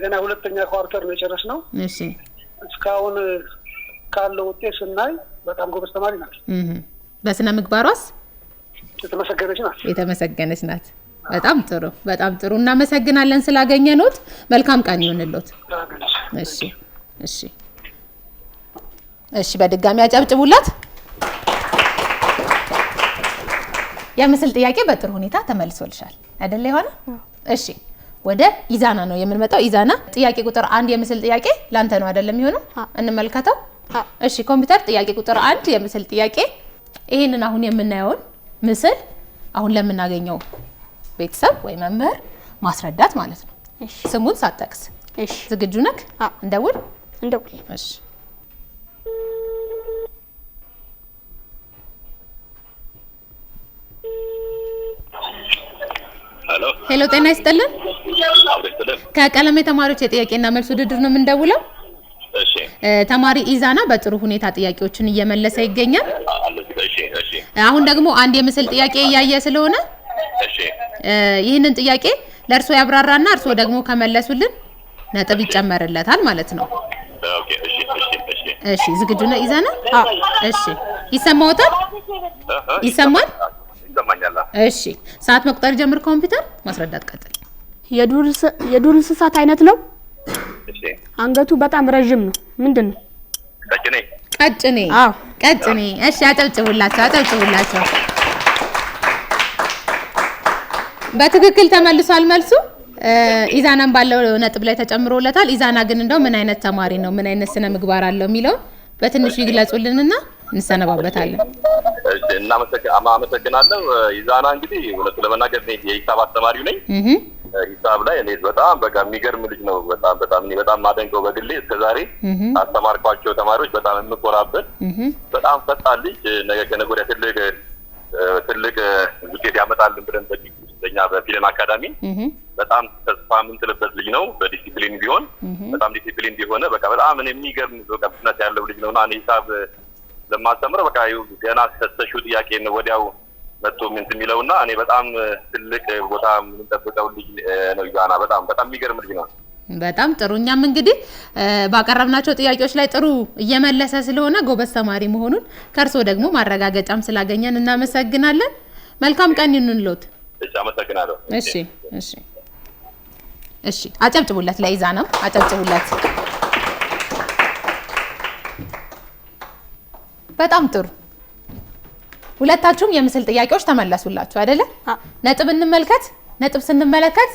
ገና ሁለተኛ ኳርተር ነው የጨረስነው። እሺ እስካሁን ካለው ውጤት ስናይ በጣም ጎበዝ ተማሪ ናት። በስነ ምግባሯስ የተመሰገነች ናት። በጣም ጥሩ። እናመሰግናለን ስላገኘነዎት። መልካም ቀን ይሁንልዎት። እሺ በድጋሚ አጨብጭቡላት። የምስል ጥያቄ በጥሩ ሁኔታ ተመልሶልሻል አይደል ዮሐና? እሺ ወደ ኢዛና ነው የምንመጣው። ኢዛና ጥያቄ ቁጥር 1 የምስል ጥያቄ ላንተ ነው አይደለም የሚሆነው? እንመልከተው። እሺ ኮምፒውተር ጥያቄ ቁጥር 1 የምስል ጥያቄ። ይሄንን አሁን የምናየውን ምስል አሁን ለምናገኘው ቤተሰብ ወይ መምህር ማስረዳት ማለት ነው። ስሙን ሳትጠቅስ። ዝግጁ ነህ? እንደውል። እሺ ሄሎ ጤና ይስጥልን። ከቀለም የተማሪዎች የጥያቄና መልስ ውድድር ነው የምንደውለው። እሺ ተማሪ ኢዛና በጥሩ ሁኔታ ጥያቄዎችን እየመለሰ ይገኛል። አሁን ደግሞ አንድ የምስል ጥያቄ እያየ ስለሆነ ይህንን ጥያቄ ለእርሶ ያብራራና እርሶ ደግሞ ከመለሱልን ነጥብ ይጨመርለታል ማለት ነው። እሺ ዝግጁ ነው ኢዛና? እሺ ይሰማዎታል? ይሰማል? እሺ ሰዓት መቁጠር ጀምር። ኮምፒውተር ማስረዳት ቀጥል። የዱር እንስሳት አይነት ነው። እሺ አንገቱ በጣም ረጅም ነው። ምንድን ነው? ቀጭኔ። ቀጭኔ። አዎ ቀጭኔ። እሺ አጨብጭቡላቸው፣ አጨብጭቡላቸው። በትክክል ተመልሷል መልሱ። ኢዛናም ባለው ነጥብ ላይ ተጨምሮለታል። ኢዛና ግን እንደው ምን አይነት ተማሪ ነው፣ ምን አይነት ስነ ምግባር አለው የሚለው በትንሹ ይግለጹልንና እንሰነባበታለን። እሺ አመሰግናለሁ። ኢዛና እንግዲህ እውነቱ ለመናገር እኔ የሂሳብ አስተማሪው ነኝ። ሂሳብ ላይ እኔ በጣም በቃ የሚገርም ልጅ ነው። በጣም እኔ በጣም ማደንቀው በግሌ እስከዛሬ አስተማርኳቸው ተማሪዎች በጣም የምኮራበት በጣም ፈጣን ልጅ ነገ ከነገ ወዲያ ትልቅ ውጤት ያመጣልን ብለን በኛ በፊደን አካዳሚ በጣም ተስፋ የምንጥልበት ልጅ ነው። በዲሲፕሊን ቢሆን በጣም ዲሲፕሊን ቢሆን በቃ በጣም የሚገርም በቃ ፍጥነት ያለው ልጅ ነውና እኔ ሂሳብ ለማስተምረው በቃ ገና ከሰሹ ጥያቄ ነው ወዲያው መጥቶ ምን የሚለውና እኔ በጣም ትልቅ ቦታ የምንጠብቀው ልጅ ነው ኢዛና። በጣም የሚገርም ልጅ ነው። በጣም ጥሩ። እኛም እንግዲህ ባቀረብናቸው ጥያቄዎች ላይ ጥሩ እየመለሰ ስለሆነ ጎበዝ ተማሪ መሆኑን ከርሶ ደግሞ ማረጋገጫም ስላገኘን እናመሰግናለን። መልካም ቀን ይሁንልዎት። እሺ አመሰግናለሁ። እሺ አጨብጭቡለት። ለኢዛናም አጨብጭቡለት። በጣም ጥሩ። ሁለታችሁም የምስል ጥያቄዎች ተመለሱላችሁ አይደለ? ነጥብ እንመልከት። ነጥብ ስንመለከት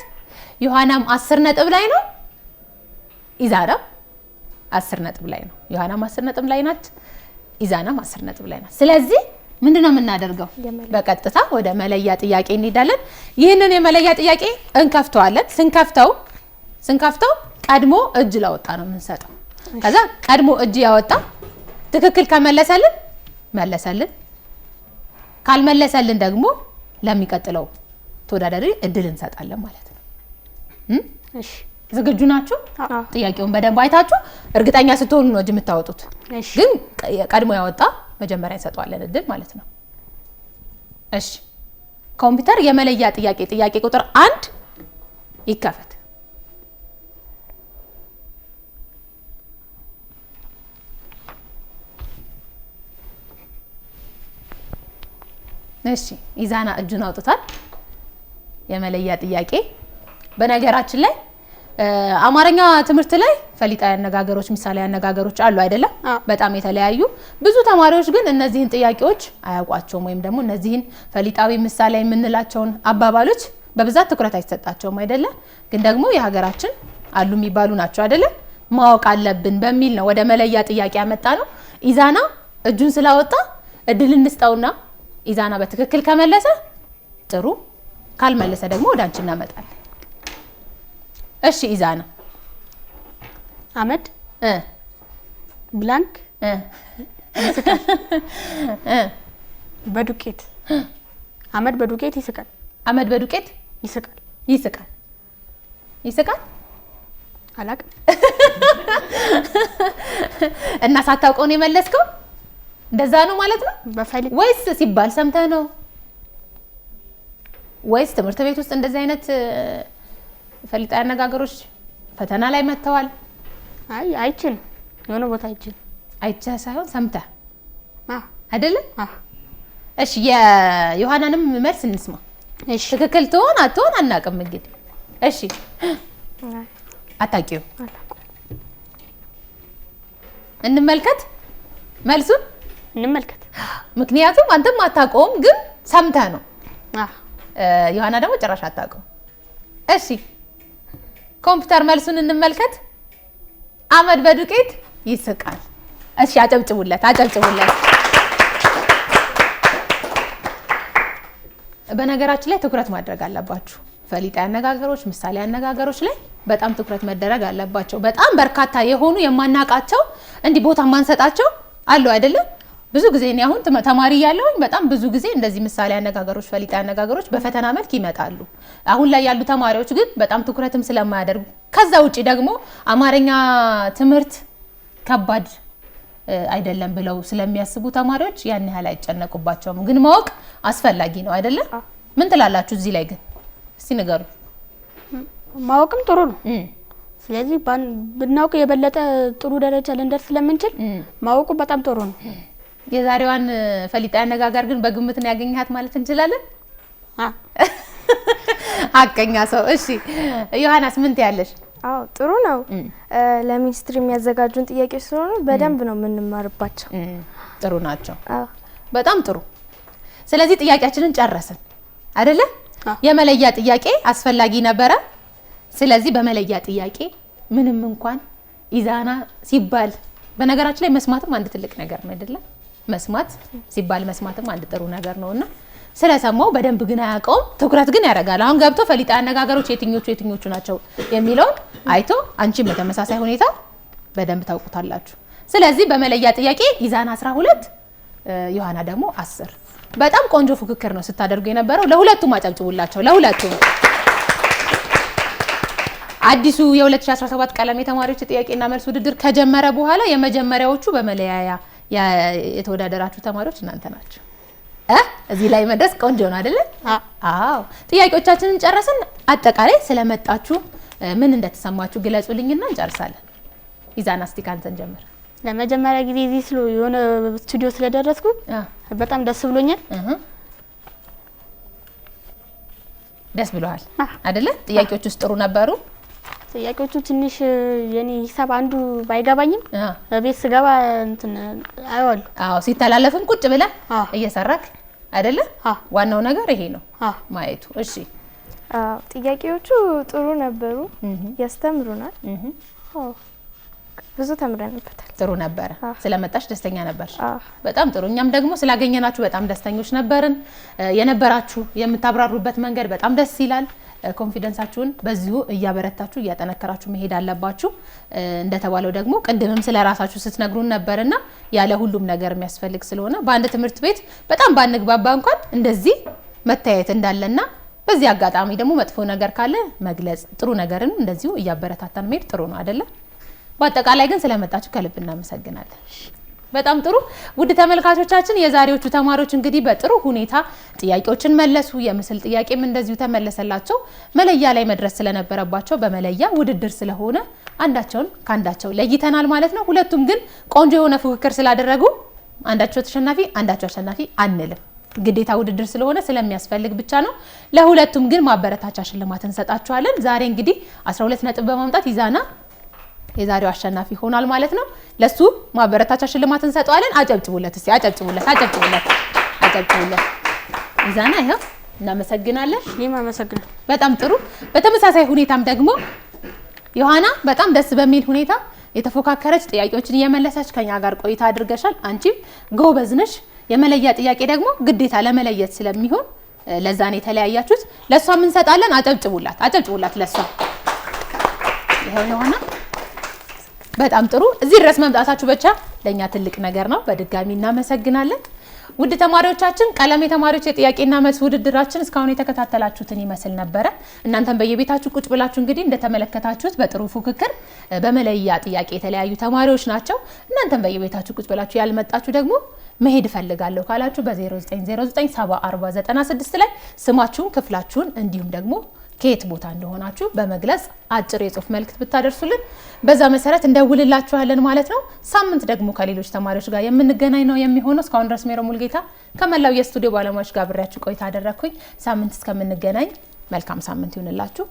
ዮሐናም 10 ነጥብ ላይ ነው፣ ኢዛናም 10 ነጥብ ላይ ነው። ዮሐናም 10 ነጥብ ላይ ናት፣ ኢዛናም 10 ነጥብ ላይ ናት። ስለዚህ ምንድነው የምናደርገው? በቀጥታ ወደ መለያ ጥያቄ እንሄዳለን። ይህንን የመለያ ጥያቄ እንከፍተዋለን። ስንከፍተው ቀድሞ እጅ ላወጣ ነው የምንሰጠው። ከዛ ቀድሞ እጅ ያወጣ ትክክል ከመለሰልን መለሰልን፣ ካልመለሰልን ደግሞ ለሚቀጥለው ተወዳዳሪ እድል እንሰጣለን ማለት ነው። እሺ ዝግጁ ናችሁ? ጥያቄውን በደንብ አይታችሁ እርግጠኛ ስትሆኑ ነው እጅ የምታወጡት። ግን ቀድሞ ያወጣ መጀመሪያ እንሰጠዋለን እድል ማለት ነው። እሺ ኮምፒውተር የመለያ ጥያቄ ቁጥር 1 ይከፈት። እሺ ኢዛና እጁን አውጥቷል። የመለያ ጥያቄ በነገራችን ላይ አማርኛ ትምህርት ላይ ፈሊጣዊ አነጋገሮች፣ ምሳሌ አነጋገሮች አሉ አይደለም? በጣም የተለያዩ ብዙ ተማሪዎች ግን እነዚህን ጥያቄዎች አያውቋቸውም፣ ወይም ደግሞ እነዚህን ፈሊጣዊ ምሳሌ የምንላቸውን አባባሎች በብዛት ትኩረት አይሰጣቸውም አይደለም? ግን ደግሞ የሀገራችን አሉ የሚባሉ ናቸው አይደለም? ማወቅ አለብን በሚል ነው ወደ መለያ ጥያቄ ያመጣ ነው። ኢዛና እጁን ስላወጣ እድል እንስጠውና ኢዛና በትክክል ከመለሰ ጥሩ፣ ካልመለሰ ደግሞ ወደ አንቺ እናመጣለን። እሺ ኢዛና አመድ ብላንክ በዱቄት አመድ በዱቄት ይስቃል። አመድ በዱቄት ይስቃል። አላቅም። እና ሳታውቀው ነው የመለስከው? እንደዛ ነው ማለት ነው ወይስ ሲባል ሰምተህ ነው? ወይስ ትምህርት ቤት ውስጥ እንደዚህ አይነት ፈሊጣዊ አነጋገሮች ፈተና ላይ መጥተዋል? አይችን የሆነ ቦታ አይችን ሳይሆን ሰምተህ አይደለ? እሺ የዮሐናንም መልስ እንስማ። እሺ ትክክል ትሆን አትሆን አናውቅም እንግዲህ። እሺ አታውቂው? እንመልከት መልሱን እንመልከት። ምክንያቱም አንተም አታውቀውም ግን ሰምተህ ነው። ዮሐና ደግሞ ጭራሽ አታውቀው። እሺ ኮምፒውተር መልሱን እንመልከት። አመድ በዱቄት ይስቃል። እሺ አጨብጭቡለት። በነገራችን ላይ ትኩረት ማድረግ አለባችሁ። ፈሊጣዊ አነጋገሮች፣ ምሳሌ አነጋገሮች ላይ በጣም ትኩረት መደረግ አለባቸው። በጣም በርካታ የሆኑ የማናቃቸው እንዲህ ቦታ ማንሰጣቸው አሉ አይደለም? ብዙ ጊዜ እኔ አሁን ተማሪ ያለሁኝ በጣም ብዙ ጊዜ እንደዚህ ምሳሌ አነጋገሮች፣ ፈሊጣዊ አነጋገሮች በፈተና መልክ ይመጣሉ። አሁን ላይ ያሉ ተማሪዎች ግን በጣም ትኩረትም ስለማያደርጉ ከዛ ውጪ ደግሞ አማርኛ ትምህርት ከባድ አይደለም ብለው ስለሚያስቡ ተማሪዎች ያን ያህል አይጨነቁባቸውም። ግን ማወቅ አስፈላጊ ነው አይደለም? ምን ትላላችሁ እዚህ ላይ ግን? እስቲ ንገሩ። ማወቅም ጥሩ ነው። ስለዚህ ብናውቅ የበለጠ ጥሩ ደረጃ ልንደርስ ስለምንችል ማወቁ በጣም ጥሩ ነው። የዛሬዋን ፈሊጣዊ አነጋገር ግን በግምት ነው ያገኘሃት ማለት እንችላለን? ሀቀኛ ሰው። እሺ ዮሐናስ ምን ትያለሽ? አዎ ጥሩ ነው። ለሚኒስትሪ የሚያዘጋጁን ጥያቄዎች ስለሆኑ በደንብ ነው የምንማርባቸው። ጥሩ ናቸው። በጣም ጥሩ። ስለዚህ ጥያቄያችንን ጨረስን አይደለ? የመለያ ጥያቄ አስፈላጊ ነበረ። ስለዚህ በመለያ ጥያቄ ምንም እንኳን ኢዛና ሲባል በነገራችን ላይ መስማትም አንድ ትልቅ ነገር ነው አይደለ? መስማት ሲባል መስማትም አንድ ጥሩ ነገር ነውና ስለሰማው በደንብ ግን አያውቀውም። ትኩረት ግን ያደርጋል። አሁን ገብቶ ፈሊጣ አነጋገሮች የትኞቹ ናቸው የሚለውን አይቶ አንቺም በተመሳሳይ ሁኔታ በደንብ ታውቁታላችሁ። ስለዚህ በመለያ ጥያቄ ኢዛና 12 ዮሐና ደግሞ 10። በጣም ቆንጆ ፉክክር ነው ስታደርጉ የነበረው። ለሁለቱም አጨብጭቡላቸው። ለሁለቱም አዲሱ የ2017 ቀለም የተማሪዎች ጥያቄና መልስ ውድድር ከጀመረ በኋላ የመጀመሪያዎቹ በመለያያ የተወዳደራችሁ ተማሪዎች እናንተ ናችሁ። እዚህ ላይ መድረስ ቆንጆ ነው አይደለ? አዎ። ጥያቄዎቻችንን ጨረስን። አጠቃላይ ስለመጣችሁ ምን እንደተሰማችሁ ግለጹልኝና እንጨርሳለን። ኢዛና እስቲ ካንተን ጀምር። ለመጀመሪያ ጊዜ እዚህ የሆነ ስቱዲዮ ስለደረስኩ በጣም ደስ ብሎኛል። ደስ ብሎሃል አይደለ? ጥያቄዎች ውስጥ ጥሩ ነበሩ። ጥያቄዎቹ ትንሽ የኔ ሂሳብ አንዱ ባይገባኝም ቤት ስገባ እንትን አይዋሉ። አዎ ሲተላለፍም ቁጭ ብለህ እየሰራክ አይደለ? ዋናው ነገር ይሄ ነው ማየቱ። እሺ ጥያቄዎቹ ጥሩ ነበሩ፣ ያስተምሩናል። ብዙ ተምረንበታል። ጥሩ ነበረ። ስለመጣሽ ደስተኛ ነበር። በጣም ጥሩ። እኛም ደግሞ ስላገኘናችሁ በጣም ደስተኞች ነበርን። የነበራችሁ የምታብራሩበት መንገድ በጣም ደስ ይላል። ኮንፊደንሳችሁን በዚሁ እያበረታችሁ እያጠነከራችሁ መሄድ አለባችሁ። እንደተባለው ደግሞ ቅድምም ስለራሳችሁ ስትነግሩን ነበርና ያለ ሁሉም ነገር የሚያስፈልግ ስለሆነ በአንድ ትምህርት ቤት በጣም ባንግባባ እንኳን እንደዚህ መታየት እንዳለና በዚህ አጋጣሚ ደግሞ መጥፎ ነገር ካለ መግለጽ፣ ጥሩ ነገርን እንደዚሁ እያበረታታን መሄድ ጥሩ ነው አይደለ? በአጠቃላይ ግን ስለመጣችሁ ከልብ እናመሰግናለን። በጣም ጥሩ። ውድ ተመልካቾቻችን የዛሬዎቹ ተማሪዎች እንግዲህ በጥሩ ሁኔታ ጥያቄዎችን መለሱ። የምስል ጥያቄም እንደዚሁ ተመለሰላቸው። መለያ ላይ መድረስ ስለነበረባቸው በመለያ ውድድር ስለሆነ አንዳቸውን ካንዳቸው ለይተናል ማለት ነው። ሁለቱም ግን ቆንጆ የሆነ ፉክክር ስላደረጉ አንዳቸው ተሸናፊ አንዳቸው አሸናፊ አንልም። ግዴታ ውድድር ስለሆነ ስለሚያስፈልግ ብቻ ነው። ለሁለቱም ግን ማበረታቻ ሽልማት እንሰጣቸዋለን። ዛሬ እንግዲህ 12 ነጥብ በማምጣት ኢዛና የዛሬው አሸናፊ ሆኗል ማለት ነው። ለሱ ማበረታቻ ሽልማት እንሰጣለን። አጨብጭቡለት እስቲ፣ አጨብጭቡለት። ኢዛና ይሄው እናመሰግናለን። እኔም አመሰግናለሁ። በጣም ጥሩ። በተመሳሳይ ሁኔታም ደግሞ ዮሐና በጣም ደስ በሚል ሁኔታ የተፎካከረች ጥያቄዎችን እየመለሰች ከኛ ጋር ቆይታ አድርገሻል። አንቺም ጎበዝ ነሽ። የመለያ ጥያቄ ደግሞ ግዴታ ለመለየት ስለሚሆን ለዛ ነው የተለያያችሁት። ለሷም እንሰጣለን። አጨብጭቡላት ለሷ። ይሄው ዮሐና በጣም ጥሩ። እዚህ ድረስ መምጣታችሁ ብቻ ለኛ ትልቅ ነገር ነው። በድጋሚ እናመሰግናለን። ውድ ተማሪዎቻችን ቀለም የተማሪዎች የጥያቄና መልስ ውድድራችን እስካሁን የተከታተላችሁትን ይመስል ነበረ። እናንተም በየቤታችሁ ቁጭ ብላችሁ እንግዲህ እንደተመለከታችሁት በጥሩ ፉክክር በመለያ ጥያቄ የተለያዩ ተማሪዎች ናቸው። እናንተም በየቤታችሁ ቁጭ ብላችሁ ያልመጣችሁ ደግሞ መሄድ እፈልጋለሁ ካላችሁ በ0909 704096 ላይ ስማችሁን፣ ክፍላችሁን እንዲሁም ደግሞ ከየት ቦታ እንደሆናችሁ በመግለጽ አጭር የጽሁፍ መልእክት ብታደርሱልን በዛ መሰረት እንደውልላችኋለን ማለት ነው። ሳምንት ደግሞ ከሌሎች ተማሪዎች ጋር የምንገናኝ ነው የሚሆነው። እስካሁን ድረስ ሜሮ ሙልጌታ ከመላው የስቱዲዮ ባለሙያዎች ጋር አብሬያችሁ ቆይታ አደረኩኝ። ሳምንት እስከምንገናኝ መልካም ሳምንት ይሁንላችሁ።